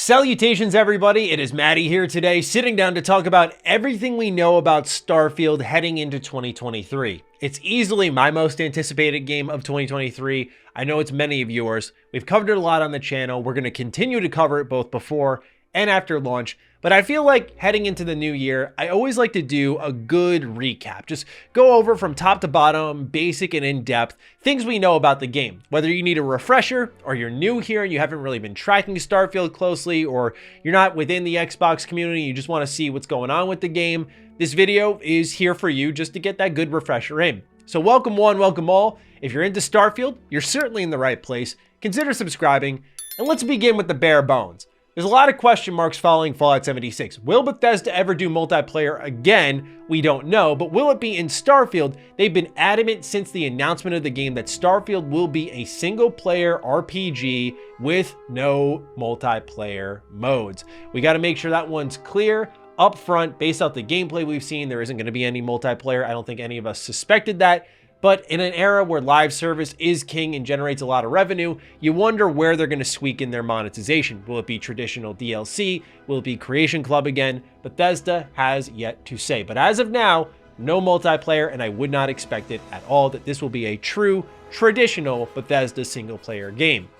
Salutations everybody, it is Matty here today, sitting down to talk about everything we know about Starfield heading into 2023. It's easily my most anticipated game of 2023. I know it's many of yours. We've covered it a lot on the channel. We're going to continue to cover it both before and after launch. But I feel like heading into the new year, I always like to do a good recap. Just go over from top to bottom, basic and in-depth, things we know about the game. Whether you need a refresher, or you're new here and you haven't really been tracking Starfield closely, or you're not within the Xbox community, you just want to see what's going on with the game, this video is here for you just to get that good refresher in. So welcome one, welcome all. If you're into Starfield, you're certainly in the right place. Consider subscribing, and let's begin with the bare bones. There's a lot of question marks following Fallout 76. Will Bethesda ever do multiplayer again? We don't know, but will it be in Starfield? They've been adamant since the announcement of the game that Starfield will be a single-player RPG with no multiplayer modes. We got to make sure that one's clear up front. Based off the gameplay we've seen, there isn't going to be any multiplayer. I don't think any of us suspected that. But in an era where live service is king and generates a lot of revenue, you wonder where they're going to squeak in their monetization. Will it be traditional DLC? Will it be Creation Club again? Bethesda has yet to say. But as of now, no multiplayer, and I would not expect it at all that this will be a true, traditional Bethesda single-player game.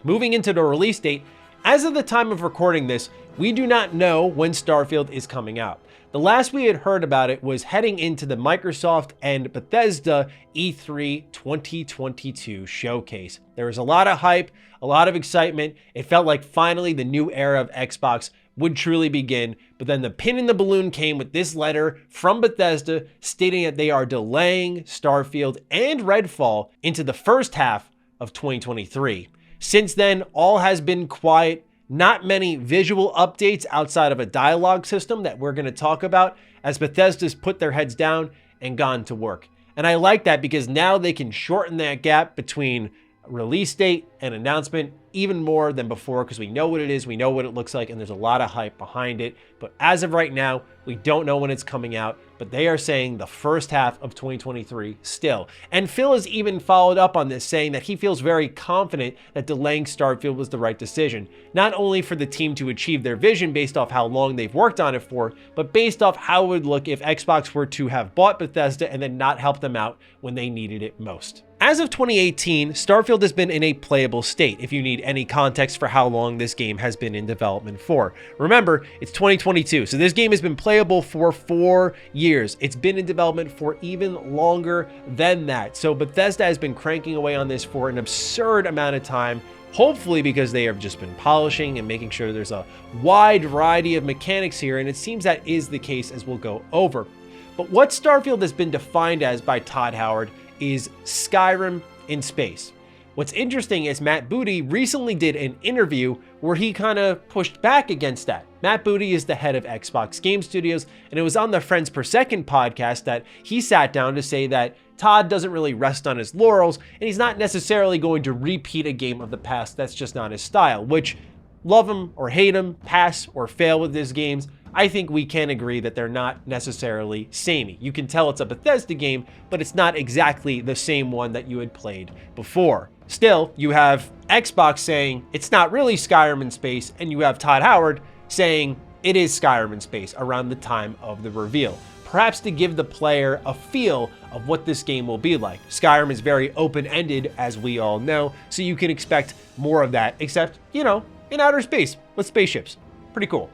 Moving into the release date, as of the time of recording this, we do not know when Starfield is coming out. The last we had heard about it was heading into the Microsoft and Bethesda E3 2022 showcase. There was a lot of hype, a lot of excitement. It felt like finally the new era of Xbox would truly begin, but then the pin in the balloon came with this letter from Bethesda stating that they are delaying Starfield and Redfall into the first half of 2023. Since then, all has been quiet. Not many visual updates outside of a dialogue system that we're going to talk about as Bethesda's put their heads down and gone to work. And I like that because now they can shorten that gap between release date and announcement even more than before because we know what it is, we know what it looks like, and there's a lot of hype behind it. But as of right now, we don't know when it's coming out, but they are saying the first half of 2023 still. And Phil has even followed up on this, saying that he feels very confident that delaying Starfield was the right decision, not only for the team to achieve their vision based off how long they've worked on it for, but based off how it would look if Xbox were to have bought Bethesda and then not help them out when they needed it most. As of 2018, Starfield has been in a playable state, if you need any context for how long this game has been in development for. Remember, it's 2022, so this game has been playable for 4 years. It's been in development for even longer than that. So Bethesda has been cranking away on this for an absurd amount of time, hopefully because they have just been polishing and making sure there's a wide variety of mechanics here, and it seems that is the case as we'll go over. But what Starfield has been defined as by Todd Howard is Skyrim in space. What's interesting is Matt Booty recently did an interview where he kind of pushed back against that. Matt Booty is the head of Xbox Game Studios, and it was on the Friends Per Second podcast that he sat down to say that Todd doesn't really rest on his laurels, and he's not necessarily going to repeat a game of the past. That's just not his style, which, love him or hate him, pass or fail with his games, I think we can agree that they're not necessarily samey. You can tell it's a Bethesda game, but it's not exactly the same one that you had played before. Still, you have Xbox saying it's not really Skyrim in space, and you have Todd Howard saying it is Skyrim in space around the time of the reveal. Perhaps to give the player a feel of what this game will be like. Skyrim is very open-ended, as we all know, so you can expect more of that, except, you know, in outer space with spaceships. Pretty cool.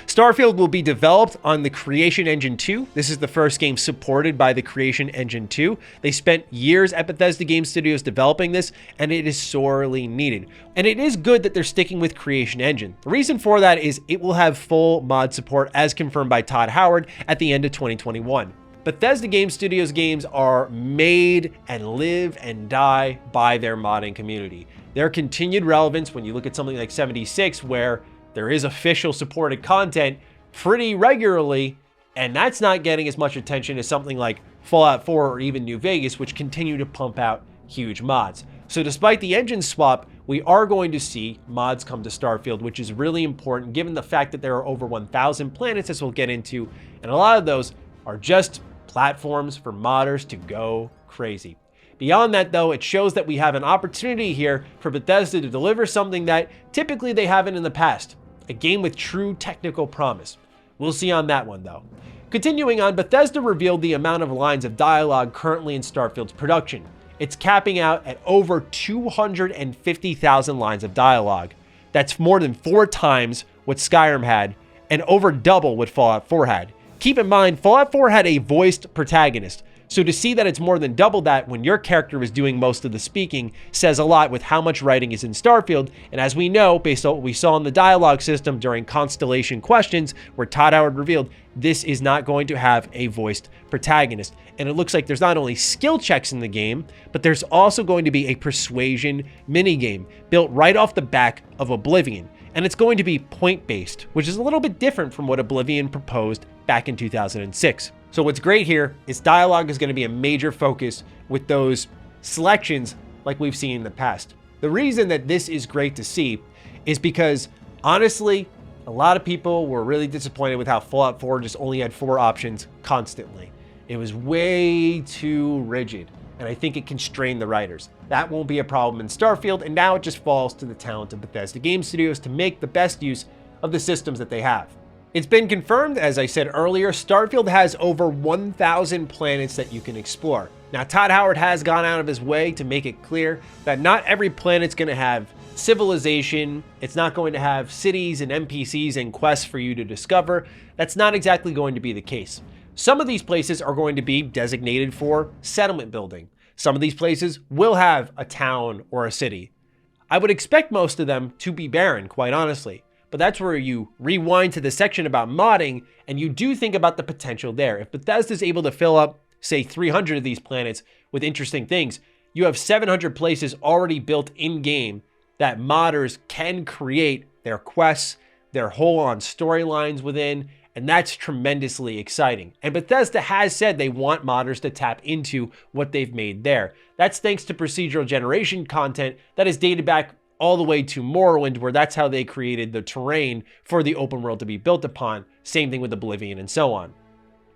Starfield will be developed on the Creation Engine 2. This is the first game supported by the Creation Engine 2. They spent years at Bethesda Game Studios developing this, and it is sorely needed. And it is good that they're sticking with Creation Engine. The reason for that is it will have full mod support as confirmed by Todd Howard at the end of 2021. Bethesda Game Studios games are made and live and die by their modding community. Their continued relevance, when you look at something like 76, where there is official supported content pretty regularly, and that's not getting as much attention as something like Fallout 4 or even New Vegas, which continue to pump out huge mods. So despite the engine swap, we are going to see mods come to Starfield, which is really important given the fact that there are over 1,000 planets, as we'll get into, and a lot of those are just platforms for modders to go crazy. Beyond that, though, it shows that we have an opportunity here for Bethesda to deliver something that typically they haven't in the past. a game with true technical promise. We'll see on that one though. Continuing on, Bethesda revealed the amount of lines of dialogue currently in Starfield's production. It's capping out at over 250,000 lines of dialogue. That's more than 4 times what Skyrim had, and over double what Fallout 4 had. Keep in mind, Fallout 4 had a voiced protagonist, so to see that it's more than double that when your character is doing most of the speaking says a lot with how much writing is in Starfield, and as we know, based on what we saw in the dialogue system during Constellation Questions, where Todd Howard revealed this is not going to have a voiced protagonist. And it looks like there's not only skill checks in the game, but there's also going to be a persuasion minigame built right off the back of Oblivion. And it's going to be point-based, which is a little bit different from what Oblivion proposed back in 2006. So what's great here is dialogue is going to be a major focus with those selections like we've seen in the past. The reason that this is great to see is because, honestly, a lot of people were really disappointed with how Fallout 4 just only had 4 options constantly. It was way too rigid, and I think it constrained the writers. That won't be a problem in Starfield, and now it just falls to the talent of Bethesda Game Studios to make the best use of the systems that they have. It's been confirmed, as I said earlier, Starfield has over 1,000 planets that you can explore. Now, Todd Howard has gone out of his way to make it clear that not every planet's going to have civilization. It's not going to have cities and NPCs and quests for you to discover. That's not exactly going to be the case. Some of these places are going to be designated for settlement building. Some of these places will have a town or a city. I would expect most of them to be barren, quite honestly. But that's where you rewind to the section about modding, and you do think about the potential there. If Bethesda is able to fill up, say, 300 of these planets with interesting things, you have 700 places already built in-game that modders can create their quests, their whole-on storylines within, and that's tremendously exciting. And Bethesda has said they want modders to tap into what they've made there. That's thanks to procedural generation content that is dated back all the way to Morrowind, where that's how they created the terrain for the open world to be built upon. Same thing with Oblivion and so on.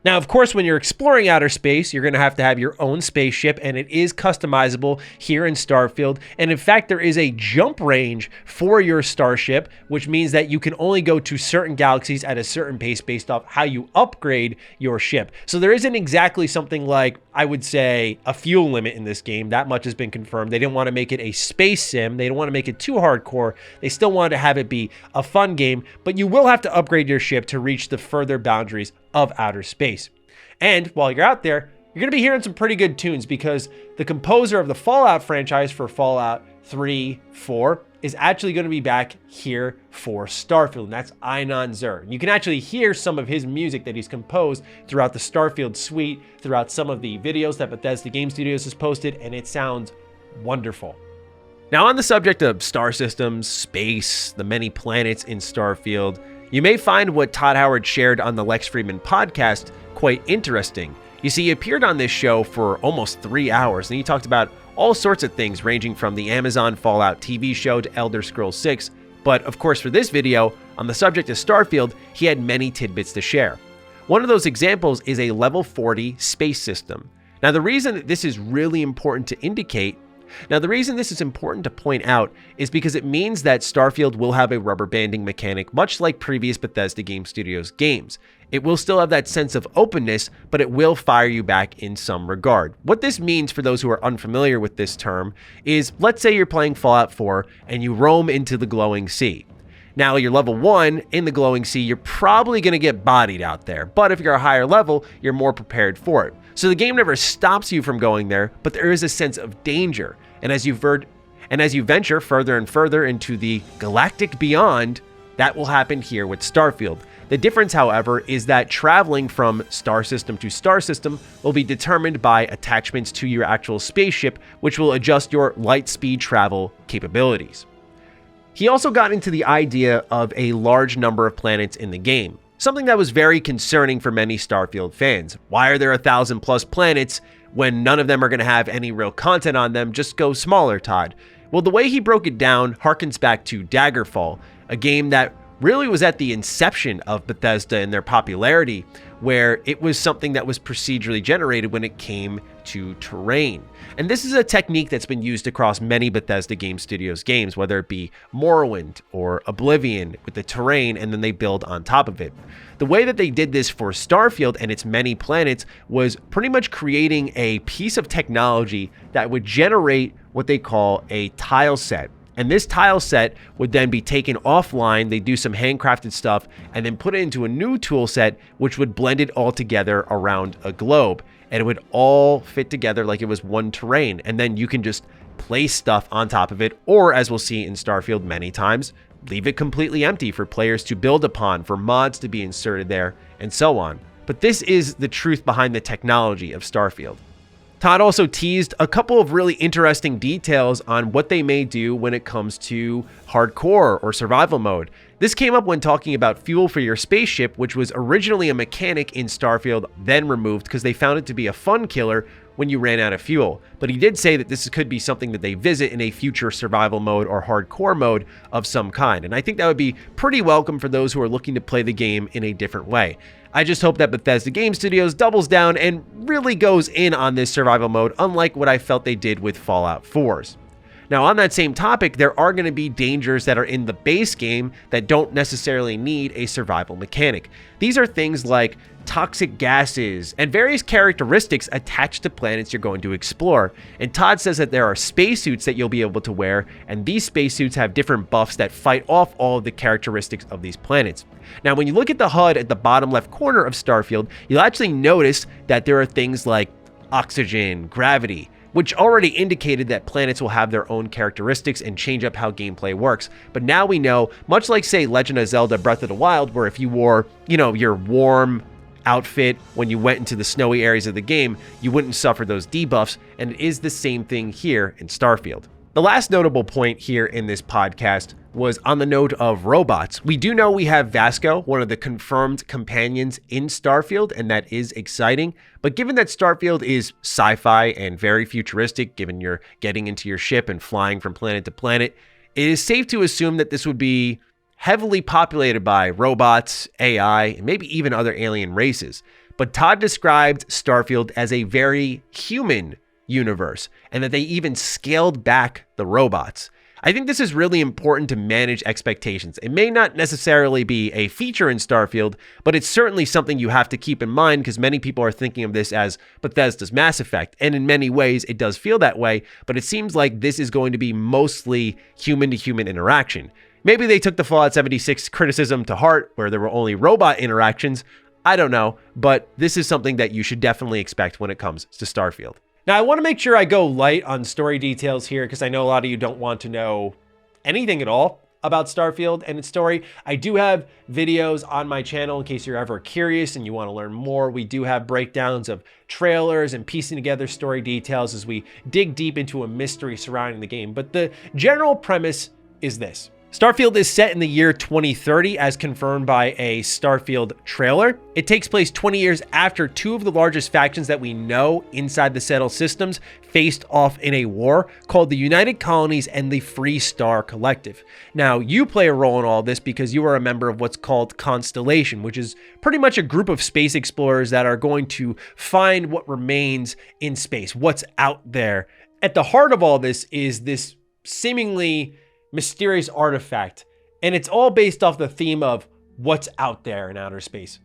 Now, of course, when you're exploring outer space, you're going to have your own spaceship, and it is customizable here in Starfield. And in fact, there is a jump range for your starship, which means that you can only go to certain galaxies at a certain pace based off how you upgrade your ship. So there isn't exactly something like, I would say, a fuel limit in this game. That much has been confirmed. They didn't want to make it a space sim. They didn't want to make it too hardcore. They still wanted to have it be a fun game, but you will have to upgrade your ship to reach the further boundaries of outer space. And while you're out there, you're going to be hearing some pretty good tunes, because the composer of the Fallout franchise for Fallout 3, 4 is actually going to be back here for Starfield, and that's Einon Zur. You can actually hear some of his music that he's composed throughout the Starfield suite, throughout some of the videos that Bethesda Game Studios has posted, and it sounds wonderful. Now, on the subject of star systems, space, the many planets in Starfield, you may find what Todd Howard shared on the Lex Friedman podcast quite interesting. You see, he appeared on this show for almost 3 hours, and he talked about all sorts of things ranging from the Amazon Fallout TV show to Elder Scrolls 6. But of course, for this video, on the subject of Starfield, he had many tidbits to share. One of those examples is a level 40 space system. Now, the reason that this is really important to indicate the reason this is important to point out is because it means that Starfield will have a rubber banding mechanic, much like previous Bethesda Game Studios games. It will still have that sense of openness, but it will fire you back in some regard. What this means for those who are unfamiliar with this term is, let's say you're playing Fallout 4 and you roam into the glowing sea. Now, you're level 1 in the glowing sea, you're probably going to get bodied out there, but if you're a higher level, you're more prepared for it. So the game never stops you from going there, but there is a sense of danger. And as you venture further and further into the galactic beyond, that will happen here with Starfield. The difference, however, is that traveling from star system to star system will be determined by attachments to your actual spaceship, which will adjust your light speed travel capabilities. He also got into the idea of a large number of planets in the game, something that was very concerning for many Starfield fans. Why are there 1,000+ planets when none of them are going to have any real content on them? Just go smaller, Todd. Well, the way he broke it down harkens back to Daggerfall, a game that really was at the inception of Bethesda and their popularity, where it was something that was procedurally generated when it came to terrain. And this is a technique that's been used across many Bethesda Game Studios games, whether it be Morrowind or Oblivion, with the terrain and then they build on top of it. The way that they did this for Starfield and its many planets was pretty much creating a piece of technology that would generate what they call a tile set. And this tile set would then be taken offline, they do some handcrafted stuff, and then put it into a new tool set, which would blend it all together around a globe. And it would all fit together like it was one terrain. And then you can just place stuff on top of it, or as we'll see in Starfield many times, leave it completely empty for players to build upon, for mods to be inserted there, and so on. But this is the truth behind the technology of Starfield. Todd also teased a couple of really interesting details on what they may do when it comes to hardcore or survival mode. This came up when talking about fuel for your spaceship, which was originally a mechanic in Starfield, then removed because they found it to be a fun killer when you ran out of fuel. But he did say that this could be something that they visit in a future survival mode or hardcore mode of some kind. And I think that would be pretty welcome for those who are looking to play the game in a different way. I just hope that Bethesda Game Studios doubles down and really goes in on this survival mode, unlike what I felt they did with Fallout 4's. Now, on that same topic, there are going to be dangers that are in the base game that don't necessarily need a survival mechanic. These are things like toxic gases and various characteristics attached to planets you're going to explore. And Todd says that there are spacesuits that you'll be able to wear, and these spacesuits have different buffs that fight off all of the characteristics of these planets. Now, when you look at the HUD at the bottom left corner of Starfield, you'll actually notice that there are things like oxygen, gravity, which already indicated that planets will have their own characteristics and change up how gameplay works. But now we know, much like, say, Legend of Zelda Breath of the Wild, where if you wore, your warm outfit when you went into the snowy areas of the game, you wouldn't suffer those debuffs, and it is the same thing here in Starfield. The last notable point here in this podcast was on the note of robots. We do know we have Vasco, one of the confirmed companions in Starfield, and that is exciting. But given that Starfield is sci-fi and very futuristic, given you're getting into your ship and flying from planet to planet, it is safe to assume that this would be heavily populated by robots, AI, and maybe even other alien races. But Todd described Starfield as a very human universe, and that they even scaled back the robots. I think this is really important to manage expectations. It may not necessarily be a feature in Starfield, but it's certainly something you have to keep in mind because many people are thinking of this as Bethesda's Mass Effect, and in many ways it does feel that way, but it seems like this is going to be mostly human-to-human interaction. Maybe they took the Fallout 76 criticism to heart, where there were only robot interactions. I don't know, but this is something that you should definitely expect when it comes to Starfield. Now, I want to make sure I go light on story details here because I know a lot of you don't want to know anything at all about Starfield and its story. I do have videos on my channel in case you're ever curious and you want to learn more. We do have breakdowns of trailers and piecing together story details as we dig deep into a mystery surrounding the game. But the general premise is this. Starfield is set in the year 2030 as confirmed by a Starfield trailer. It takes place 20 years after two of the largest factions that we know inside the Settled Systems faced off in a war called the United Colonies and the Free Star Collective. Now, you play a role in all this because you are a member of what's called Constellation, which is pretty much a group of space explorers that are going to find what remains in space, what's out there. At the heart of all this is this seemingly mysterious artifact, and it's all based off the theme of what's out there in outer space,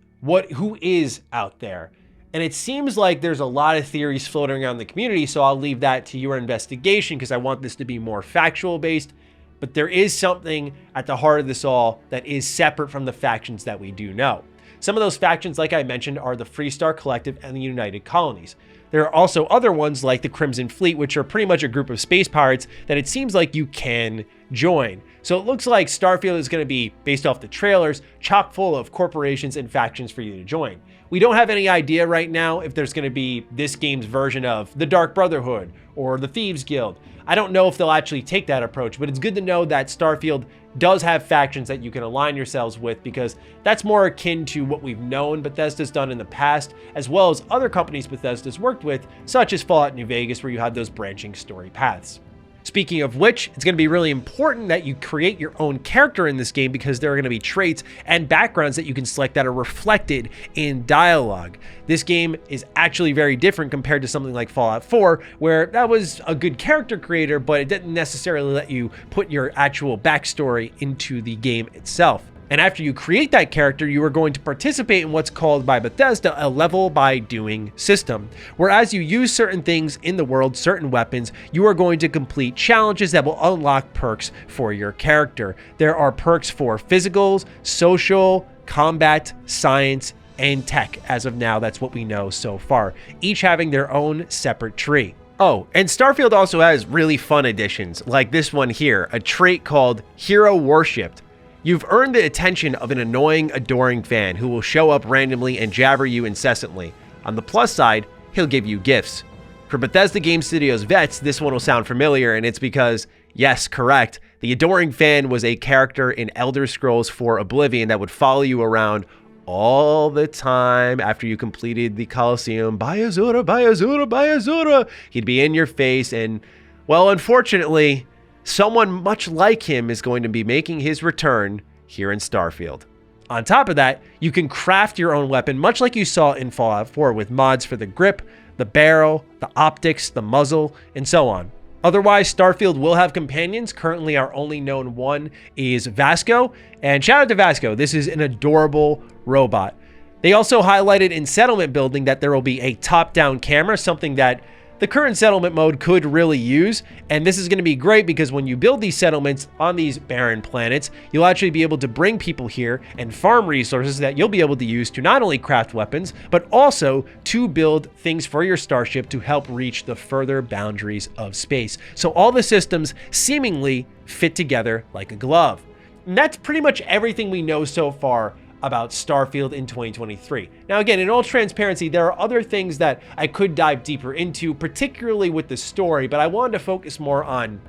who is out there. And it seems like there's a lot of theories floating around the community, so I'll leave that to your investigation because I want this to be more factual based. But there is something at the heart of this all that is separate from the factions that we do know. Some of those factions, like I mentioned, are the Free Star Collective and the United Colonies. There are also other ones like the Crimson Fleet, which are pretty much a group of space pirates that it seems like you can join. So it looks like Starfield is going to be, based off the trailers, chock full of corporations and factions for you to join. We don't have any idea right now if there's going to be this game's version of the Dark Brotherhood or the Thieves Guild. I don't know if they'll actually take that approach, but it's good to know that Starfield does have factions that you can align yourselves with because that's more akin to what we've known Bethesda's done in the past, as well as other companies Bethesda's worked with, such as Fallout New Vegas, where you have those branching story paths. Speaking of which, it's going to be really important that you create your own character in this game because there are going to be traits and backgrounds that you can select that are reflected in dialogue. This game is actually very different compared to something like Fallout 4, where that was a good character creator, but it didn't necessarily let you put your actual backstory into the game itself. And after you create that character, you are going to participate in what's called by Bethesda a level by doing system. Whereas you use certain things in the world, certain weapons, you are going to complete challenges that will unlock perks for your character. There are perks for physicals, social, combat, science, and tech. As of now, that's what we know so far, each having their own separate tree. Oh, and Starfield also has really fun additions, like this one here, a trait called Hero Worshipped. You've earned the attention of an annoying, adoring fan who will show up randomly and jabber you incessantly. On the plus side, he'll give you gifts. For Bethesda Game Studios vets, this one will sound familiar, and it's because, yes, correct, the adoring fan was a character in Elder Scrolls IV Oblivion that would follow you around all the time after you completed the Colosseum. Bayazura, Bayazura, Bayazura! He'd be in your face, and, well, unfortunately, someone much like him is going to be making his return here in Starfield. On top of that, you can craft your own weapon, much like you saw in Fallout 4 with mods for the grip, the barrel, the optics, the muzzle, and so on. Otherwise, Starfield will have companions. Currently, our only known one is Vasco, and shout out to Vasco. This is an adorable robot. They also highlighted in settlement building that there will be a top-down camera, something that the current settlement mode could really use, and this is going to be great because when you build these settlements on these barren planets, you'll actually be able to bring people here and farm resources that you'll be able to use to not only craft weapons, but also to build things for your starship to help reach the further boundaries of space. So all the systems seemingly fit together like a glove. And that's pretty much everything we know so far about Starfield in 2023. Now again, in all transparency, there are other things that I could dive deeper into, particularly with the story, but I wanted to focus more on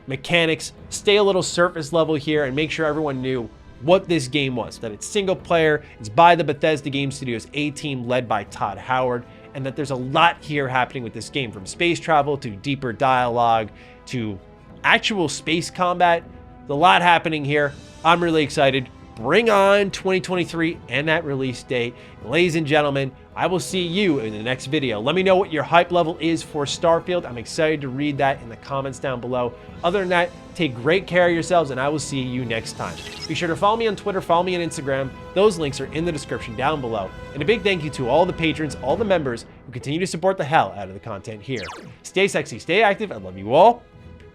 mechanics, stay a little surface level here, and make sure everyone knew what this game was, that it's single player, it's by the Bethesda Game Studios A-team led by Todd Howard, and that there's a lot here happening with this game, from space travel to deeper dialogue to actual space combat. There's a lot happening here. I'm really excited. Bring on 2023 and that release date. And ladies and gentlemen, I will see you in the next video. Let me know what your hype level is for Starfield. I'm excited to read that in the comments down below. Other than that, take great care of yourselves, and I will see you next time. Be sure to follow me on Twitter, follow me on Instagram. Those links are in the description down below. And a big thank you to all the patrons, all the members who continue to support the hell out of the content here. Stay sexy, stay active. I love you all.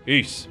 Peace.